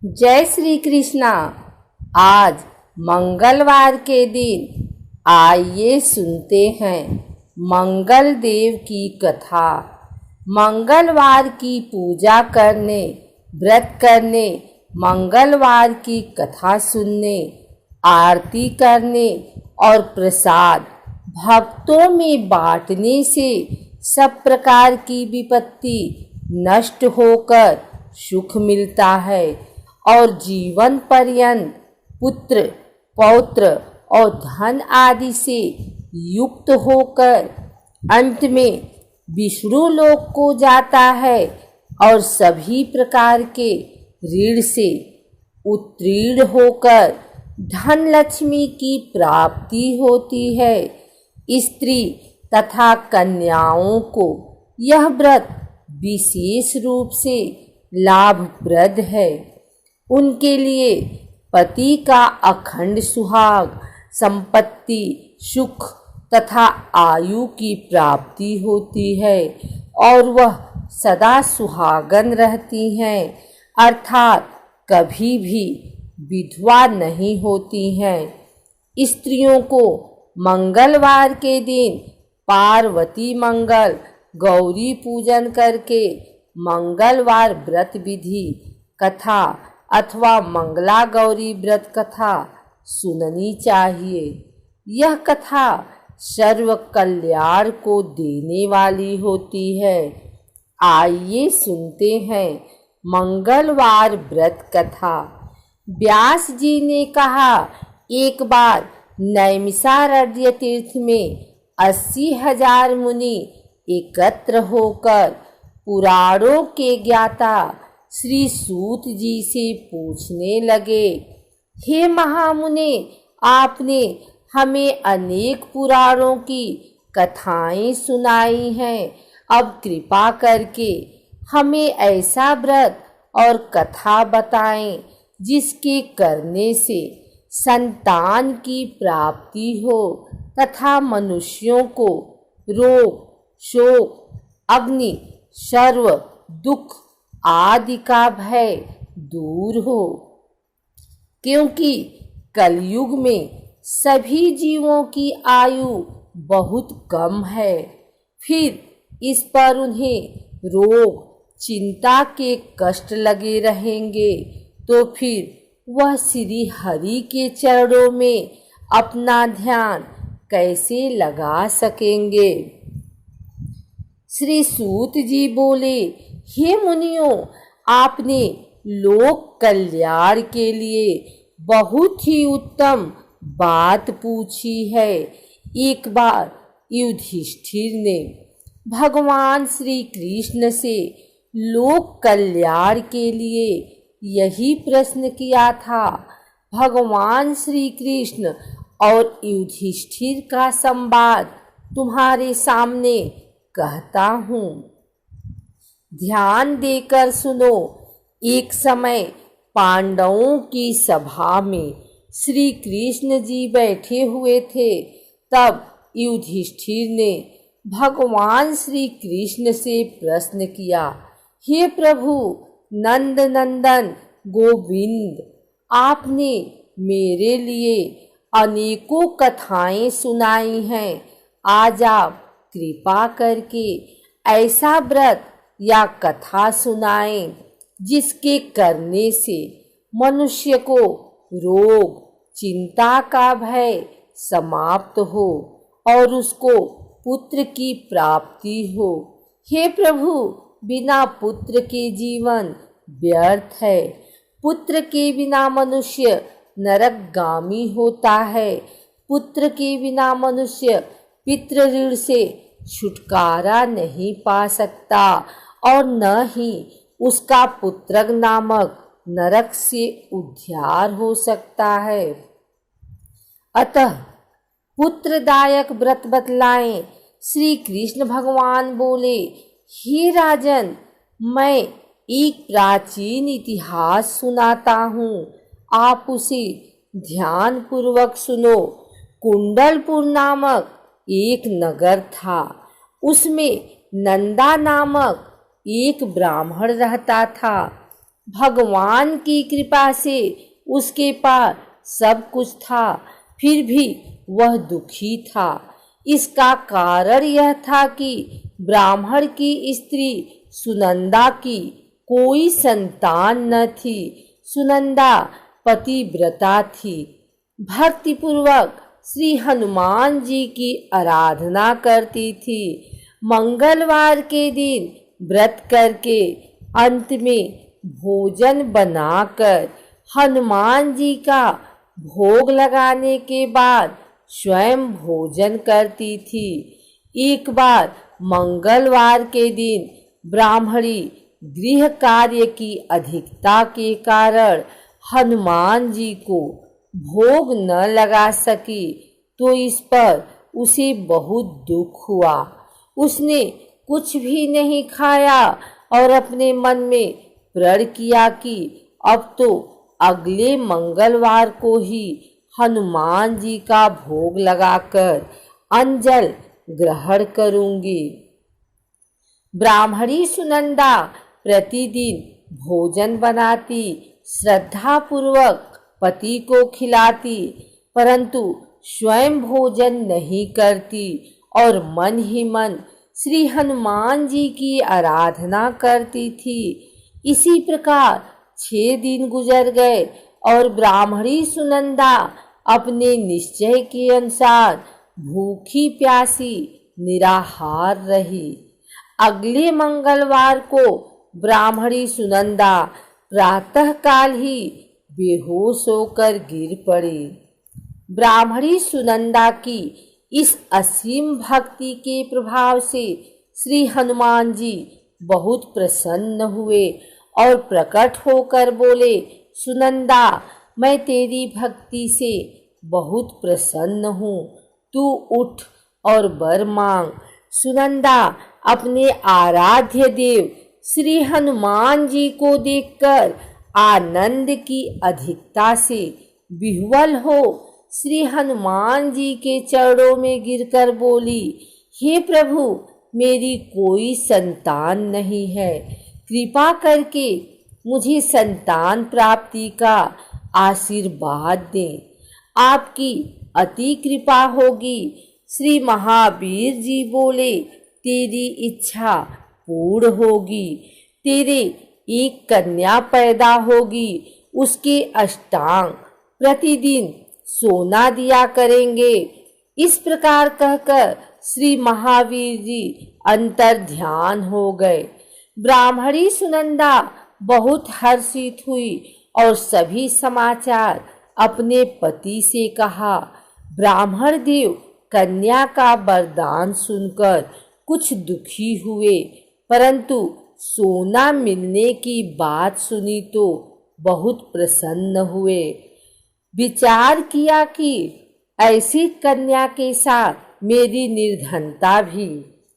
जय श्री कृष्णा। आज मंगलवार के दिन आइए सुनते हैं मंगल देव की कथा। मंगलवार की पूजा करने, व्रत करने, मंगलवार की कथा सुनने, आरती करने और प्रसाद भक्तों में बांटने से सब प्रकार की विपत्ति नष्ट होकर सुख मिलता है और जीवन पर्यंत पुत्र, पौत्र और धन आदि से युक्त होकर अंत में विष्णु लोक को जाता है और सभी प्रकार के ऋण से उत्तीर्ण होकर धन लक्ष्मी की प्राप्ति होती है। स्त्री तथा कन्याओं को यह व्रत विशेष रूप से लाभप्रद है। उनके लिए पति का अखंड सुहाग, संपत्ति, सुख तथा आयु की प्राप्ति होती है और वह सदा सुहागन रहती हैं, अर्थात कभी भी विधवा नहीं होती हैं। स्त्रियों को मंगलवार के दिन पार्वती मंगल गौरी पूजन करके मंगलवार व्रत विधि कथा अथवा मंगला गौरी व्रत कथा सुननी चाहिए। यह कथा सर्व कल्याण को देने वाली होती है। आइए सुनते हैं मंगलवार व्रत कथा। व्यास जी ने कहा, एक बार नैमिषारण्य तीर्थ में 80,000 मुनि एकत्र होकर पुराणों के ज्ञाता श्री सूत जी से पूछने लगे, हे महामुने, आपने हमें अनेक पुराणों की कथाएं सुनाई हैं। अब कृपा करके हमें ऐसा व्रत और कथा बताएं जिसके करने से संतान की प्राप्ति हो तथा मनुष्यों को रोग, शोक, अग्नि, सर्व दुख आदि का भय दूर हो। क्योंकि कलयुग में सभी जीवों की आयु बहुत कम है, फिर इस पर उन्हें रोग, चिंता के कष्ट लगे रहेंगे, तो फिर वह श्री हरि के चरणों में अपना ध्यान कैसे लगा सकेंगे। श्री सूत जी बोले, हे मुनियों, आपने लोक कल्याण के लिए बहुत ही उत्तम बात पूछी है। एक बार युधिष्ठिर ने भगवान श्री कृष्ण से लोक कल्याण के लिए यही प्रश्न किया था। भगवान श्री कृष्ण और युधिष्ठिर का संवाद तुम्हारे सामने कहता हूँ, ध्यान देकर सुनो। एक समय पांडवों की सभा में श्री कृष्ण जी बैठे हुए थे। तब युधिष्ठिर ने भगवान श्री कृष्ण से प्रश्न किया, हे प्रभु नंद नंदन गोविंद, आपने मेरे लिए अनेकों कथाएं सुनाई हैं। आज आप कृपा करके ऐसा व्रत या कथा सुनाएं जिसके करने से मनुष्य को रोग, चिंता का भय समाप्त हो और उसको पुत्र की प्राप्ति हो। हे प्रभु, बिना पुत्र के जीवन व्यर्थ है। पुत्र के बिना मनुष्य नरकगामी होता है। पुत्र के बिना मनुष्य पितृ ऋण से छुटकारा नहीं पा सकता और न ही उसका पुत्रक नामक नरक से उद्धार हो सकता है। अतः पुत्रदायक व्रत बतलाएं। श्री कृष्ण भगवान बोले, हे राजन, मैं एक प्राचीन इतिहास सुनाता हूँ, आप उसे ध्यान पूर्वक सुनो। कुंडलपुर नामक एक नगर था। उसमें नंदा नामक एक ब्राह्मण रहता था। भगवान की कृपा से उसके पास सब कुछ था, फिर भी वह दुखी था। इसका कारण यह था कि ब्राह्मण की स्त्री सुनंदा की कोई संतान न थी। सुनंदा पतिव्रता थी, भक्तिपूर्वक श्री हनुमान जी की आराधना करती थी। मंगलवार के दिन व्रत करके अंत में भोजन बनाकर हनुमान जी का भोग लगाने के बाद स्वयं भोजन करती थी। एक बार मंगलवार के दिन ब्राह्मणी गृह कार्य की अधिकता के कारण हनुमान जी को भोग न लगा सकी, तो इस पर उसे बहुत दुख हुआ। उसने कुछ भी नहीं खाया और अपने मन में प्रण किया कि अब तो अगले मंगलवार को ही हनुमान जी का भोग लगाकर अंजल ग्रहण करूंगी। ब्राह्मणी सुनंदा प्रतिदिन भोजन बनाती, श्रद्धापूर्वक पति को खिलाती, परंतु स्वयं भोजन नहीं करती और मन ही मन श्री हनुमान जी की आराधना करती थी। इसी प्रकार 6 दिन गुजर गए और ब्राह्मणी सुनंदा अपने निश्चय के अनुसार भूखी प्यासी निराहार रही। अगले मंगलवार को ब्राह्मणी सुनंदा प्रातःकाल ही बेहोश होकर गिर पड़ी। ब्राह्मणी सुनंदा की इस असीम भक्ति के प्रभाव से श्री हनुमान जी बहुत प्रसन्न हुए और प्रकट होकर बोले, सुनंदा, मैं तेरी भक्ति से बहुत प्रसन्न हूँ, तू उठ और वर मांग। सुनंदा अपने आराध्य देव श्री हनुमान जी को देखकर आनंद की अधिकता से विह्वल हो श्री हनुमान जी के चरणों में गिरकर बोली, हे प्रभु, मेरी कोई संतान नहीं है, कृपा करके मुझे संतान प्राप्ति का आशीर्वाद दें। आपकी अति कृपा होगी। श्री महावीर जी बोले, तेरी इच्छा पूर्ण होगी। तेरे एक कन्या पैदा होगी, उसके अष्टांग प्रतिदिन सोना दिया करेंगे। इस प्रकार कहकर श्री महावीर जी अंतर ध्यान हो गए। ब्राह्मणी सुनंदा बहुत हर्षित हुई और सभी समाचार अपने पति से कहा। ब्राह्मण देव कन्या का वरदान सुनकर कुछ दुखी हुए, परंतु सोना मिलने की बात सुनी तो बहुत प्रसन्न हुए। विचार किया कि ऐसी कन्या के साथ मेरी निर्धनता भी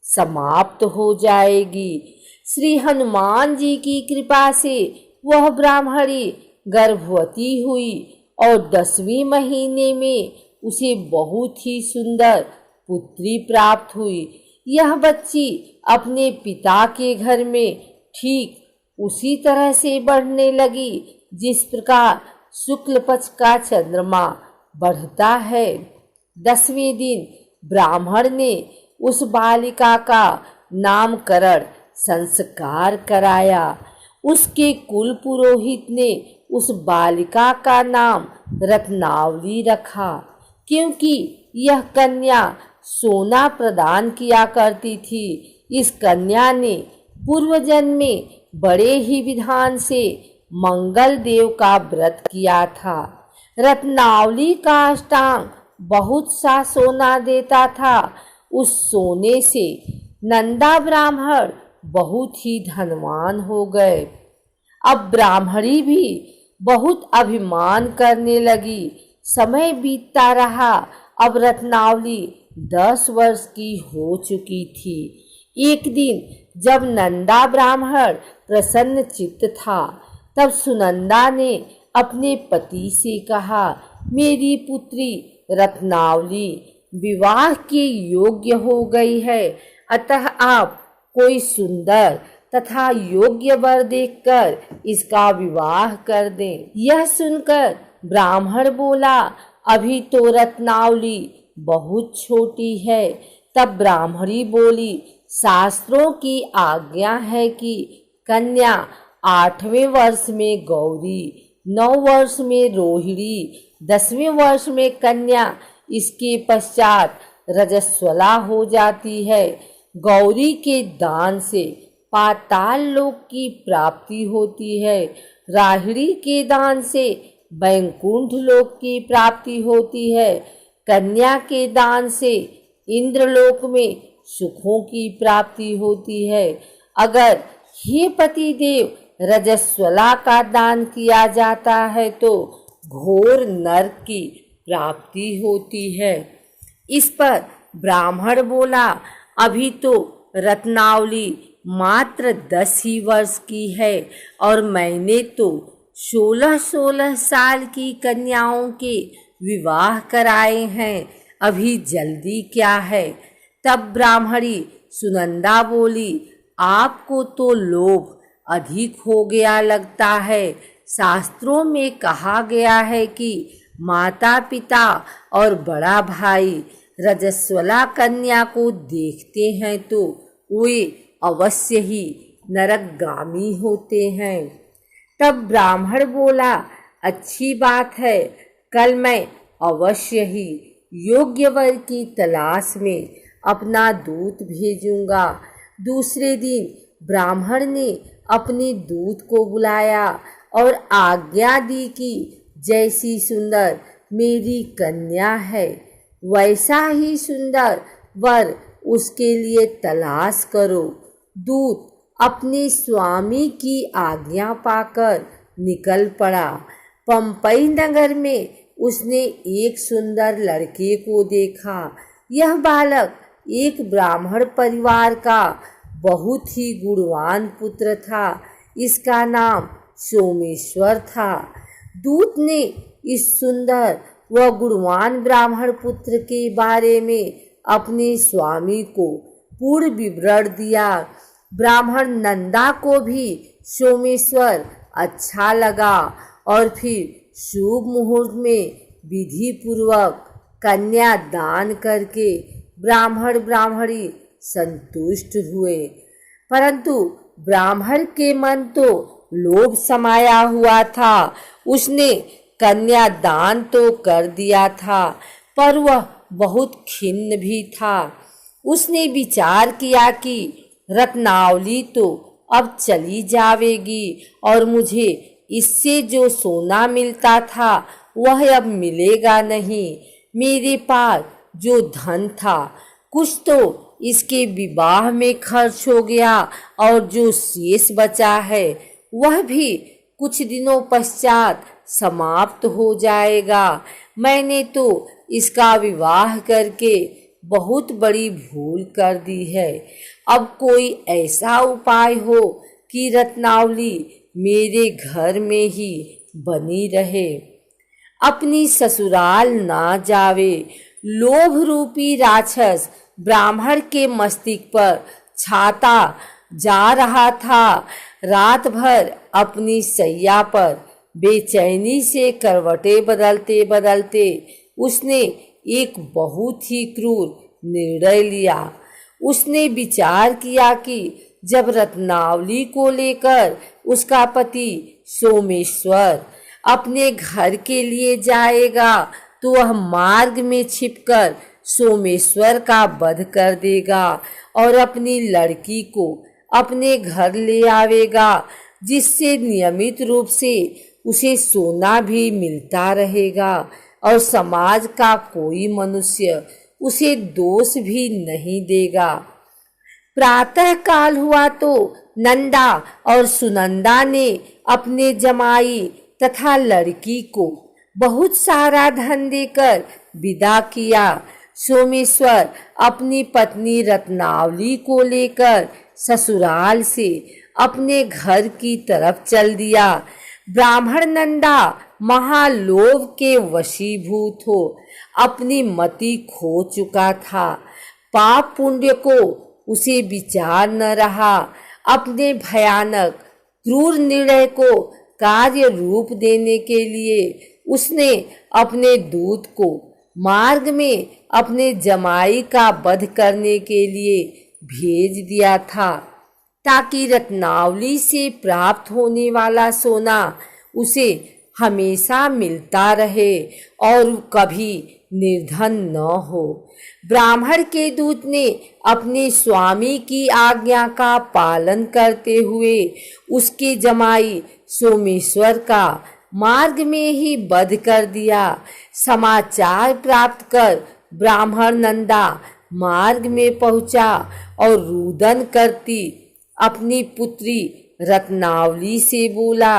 समाप्त हो जाएगी। श्री हनुमान जी की कृपा से वह ब्राह्मणी गर्भवती हुई और 10वें महीने में उसे बहुत ही सुंदर पुत्री प्राप्त हुई। यह बच्ची अपने पिता के घर में ठीक उसी तरह से बढ़ने लगी जिस प्रकार शुक्ल पक्ष का चंद्रमा बढ़ता है। 10वें दिन ब्राह्मण ने उस बालिका का नामकरण संस्कार कराया। उसके कुल पुरोहित ने उस बालिका का नाम रत्नावली रखा, क्योंकि यह कन्या सोना प्रदान किया करती थी। इस कन्या ने पूर्व जन्म में बड़े ही विधान से मंगल देव का व्रत किया था। रत्नावली का अष्टांग बहुत सा सोना देता था। उस सोने से नंदा ब्राह्मण बहुत ही धनवान हो गए। अब ब्राह्मणी भी बहुत अभिमान करने लगी। समय बीतता रहा। अब रत्नावली 10 वर्ष की हो चुकी थी। एक दिन जब नंदा ब्राह्मण प्रसन्न चित्त था, तब सुनंदा ने अपने पति से कहा, मेरी पुत्री रत्नावली विवाह के योग्य हो गई है, अतः आप कोई सुंदर तथा योग्य वर देखकर इसका विवाह कर दें। यह सुनकर ब्राह्मण बोला, अभी तो रत्नावली बहुत छोटी है। तब ब्राह्मणी बोली, शास्त्रों की आज्ञा है कि कन्या 8वें वर्ष में गौरी, 9 वर्ष में रोहिणी, 10वें वर्ष में कन्या, इसके पश्चात रजस्वला हो जाती है। गौरी के दान से पाताल लोक की प्राप्ति होती है, राहिणी के दान से वैकुंठ लोक की प्राप्ति होती है, कन्या के दान से इंद्रलोक में सुखों की प्राप्ति होती है। अगर हे पति देव रजस्वला का दान किया जाता है तो घोर नरक की प्राप्ति होती है। इस पर ब्राह्मण बोला, अभी तो रत्नावली मात्र 10 ही वर्ष की है और मैंने तो 16-16 साल की कन्याओं के विवाह कराए हैं, अभी जल्दी क्या है। तब ब्राह्मणी सुनंदा बोली, आपको तो लोभ अधिक हो गया लगता है। शास्त्रों में कहा गया है कि माता पिता और बड़ा भाई रजस्वला कन्या को देखते हैं तो वे अवश्य ही नरकगामी होते हैं। तब ब्राह्मण बोला, अच्छी बात है, कल मैं अवश्य ही योग्य वर की तलाश में अपना दूत भेजूंगा। दूसरे दिन ब्राह्मण ने अपने दूत को बुलाया और आज्ञा दी कि जैसी सुंदर मेरी कन्या है वैसा ही सुंदर वर उसके लिए तलाश करो। दूत अपने स्वामी की आज्ञा पाकर निकल पड़ा। पंपई नगर में उसने एक सुंदर लड़के को देखा। यह बालक एक ब्राह्मण परिवार का बहुत ही गुणवान पुत्र था। इसका नाम सोमेश्वर था। दूत ने इस सुंदर व गुणवान ब्राह्मण पुत्र के बारे में अपने स्वामी को पूर्ण विवरण दिया। ब्राह्मण नंदा को भी सोमेश्वर अच्छा लगा और फिर शुभ मुहूर्त में विधि पूर्वक कन्या दान करके ब्राह्मण ब्राह्मणी संतुष्ट हुए। परंतु ब्राह्मण के मन तो लोभ समाया हुआ था। उसने कन्या दान तो कर दिया था पर वह बहुत खिन्न भी था। उसने विचार किया कि रत्नावली तो अब चली जावेगी और मुझे इससे जो सोना मिलता था वह अब मिलेगा नहीं। मेरे पास जो धन था कुछ तो इसके विवाह में खर्च हो गया और जो शेष बचा है वह भी कुछ दिनों पश्चात समाप्त हो जाएगा। मैंने तो इसका विवाह करके बहुत बड़ी भूल कर दी है। अब कोई ऐसा उपाय हो कि रत्नावली मेरे घर में ही बनी रहे, अपनी ससुराल ना जावे। लोभ रूपी राक्षस ब्राह्मण के मस्तिष्क पर छाता जा रहा था। रात भर अपनी सैया पर बेचैनी से करवटें बदलते बदलते उसने एक बहुत ही क्रूर निर्णय लिया। उसने विचार किया कि जब रत्नावली को लेकर उसका पति सोमेश्वर अपने घर के लिए जाएगा तो वह मार्ग में छिपकर सोमेश्वर का वध कर देगा और अपनी लड़की को अपने घर ले आवेगा, जिससे नियमित रूप से उसे सोना भी मिलता रहेगा और समाज का कोई मनुष्य उसे दोष भी नहीं देगा। प्रातः काल हुआ तो नंदा और सुनंदा ने अपने जमाई तथा लड़की को बहुत सारा धन देकर विदा किया। सोमेश्वर अपनी पत्नी रत्नावली को लेकर ससुराल से अपने घर की तरफ चल दिया। ब्राह्मण नंदा महालोभ के वशीभूत हो अपनी मति खो चुका था। पाप पुण्य को उसे विचार न रहा। अपने भयानक क्रूर निर्णय को कार्य रूप देने के लिए उसने अपने दूत को मार्ग में अपने जमाई का वध करने के लिए भेज दिया था, ताकि रत्नावली से प्राप्त होने वाला सोना उसे हमेशा मिलता रहे और कभी निर्धन न हो। ब्राह्मण के दूत ने अपने स्वामी की आज्ञा का पालन करते हुए उसके जमाई सोमेश्वर का मार्ग में ही वध कर दिया। समाचार प्राप्त कर ब्राह्मण नंदा मार्ग में पहुंचा और रुदन करती अपनी पुत्री रत्नावली से बोला,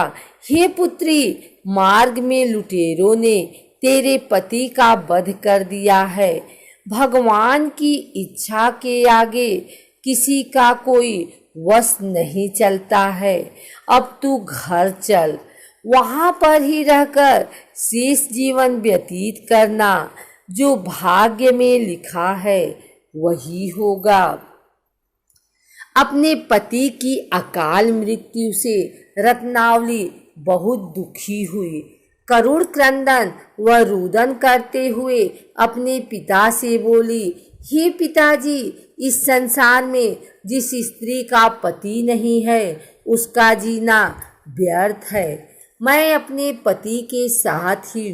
हे पुत्री, मार्ग में लुटेरों ने तेरे पति का वध कर दिया है। भगवान की इच्छा के आगे किसी का कोई वश नहीं चलता है। अब तू घर चल, वहां पर ही रहकर शेष जीवन व्यतीत करना। जो भाग्य में लिखा है वही होगा। अपने पति की अकाल मृत्यु से रत्नावली बहुत दुखी हुई। करुण क्रंदन व रुदन करते हुए अपने पिता से बोली, हे पिताजी, इस संसार में जिस स्त्री का पति नहीं है उसका जीना व्यर्थ है। मैं अपने पति के साथ ही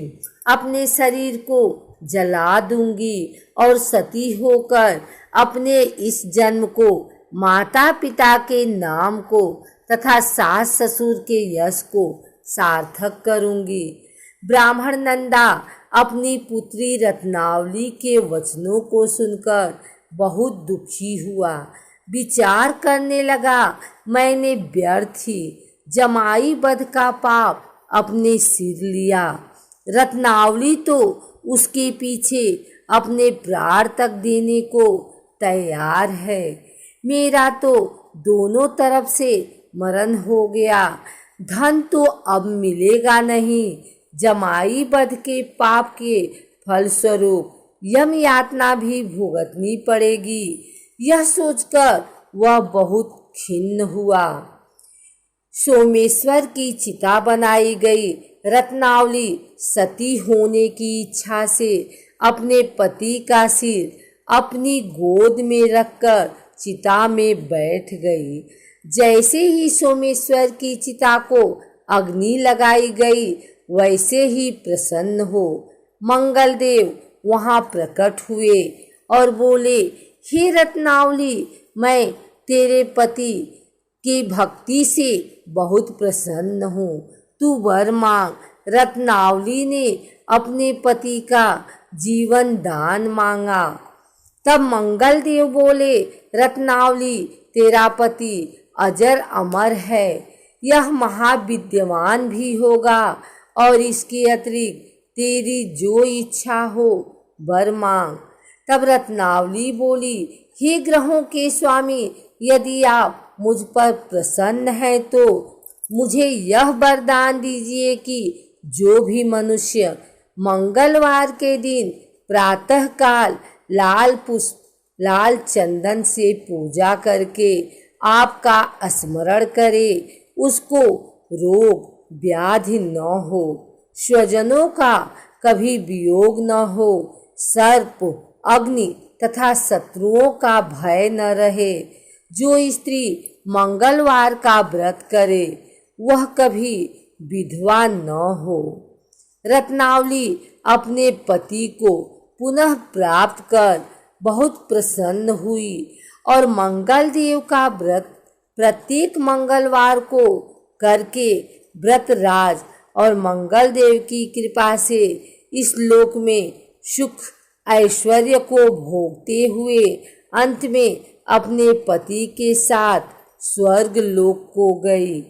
अपने शरीर को जला दूंगी और सती होकर अपने इस जन्म को, माता पिता के नाम को तथा सास ससुर के यश को सार्थक करूंगी। ब्राह्मण नंदा अपनी पुत्री रत्नावली के वचनों को सुनकर बहुत दुखी हुआ। विचार करने लगा, मैंने व्यर्थ ही जमाई वध का पाप अपने सिर लिया। रत्नावली तो उसके पीछे अपने प्राण तक देने को तैयार है। मेरा तो दोनों तरफ से मरण हो गया। धन तो अब मिलेगा नहीं। जमाई वध के पाप के फलस्वरूप यम यातना भी भुगतनी पड़ेगी। यह सोचकर वह बहुत खिन्न हुआ। सोमेश्वर की चिता बनाई गई। रत्नावली सती होने की इच्छा से अपने पति का सिर अपनी गोद में रखकर चिता में बैठ गई। जैसे ही सोमेश्वर की चिता को अग्नि लगाई गई, वैसे ही प्रसन्न हो मंगलदेव वहां प्रकट हुए और बोले, हे रत्नावली, मैं तेरे पति की भक्ति से बहुत प्रसन्न हूँ। तू वर मांग। रत्नावली ने अपने पति का जीवन दान मांगा। तब मंगलदेव बोले, रत्नावली, तेरा पति अजर अमर है। यह महाविद्यवान भी होगा और इसके अतिरिक्त तेरी जो इच्छा हो वर मांग। तब रत्नावली बोली, हे ग्रहों के स्वामी, यदि आप मुझ पर प्रसन्न हैं तो मुझे यह वरदान दीजिए कि जो भी मनुष्य मंगलवार के दिन प्रातःकाल लाल पुष्प, लाल चंदन से पूजा करके आपका स्मरण करे, उसको रोग व्याधि न हो, स्वजनों का कभी वियोग न हो, सर्प, अग्नि तथा शत्रुओं का भय न रहे। जो स्त्री मंगलवार का व्रत करे वह कभी विधवा न हो। रत्नावली अपने पति को पुनः प्राप्त कर बहुत प्रसन्न हुई और मंगलदेव का व्रत प्रत्येक मंगलवार को करके व्रतराज और मंगलदेव की कृपा से इस लोक में सुख ऐश्वर्य को भोगते हुए अंत में अपने पति के साथ स्वर्ग लोक को गई।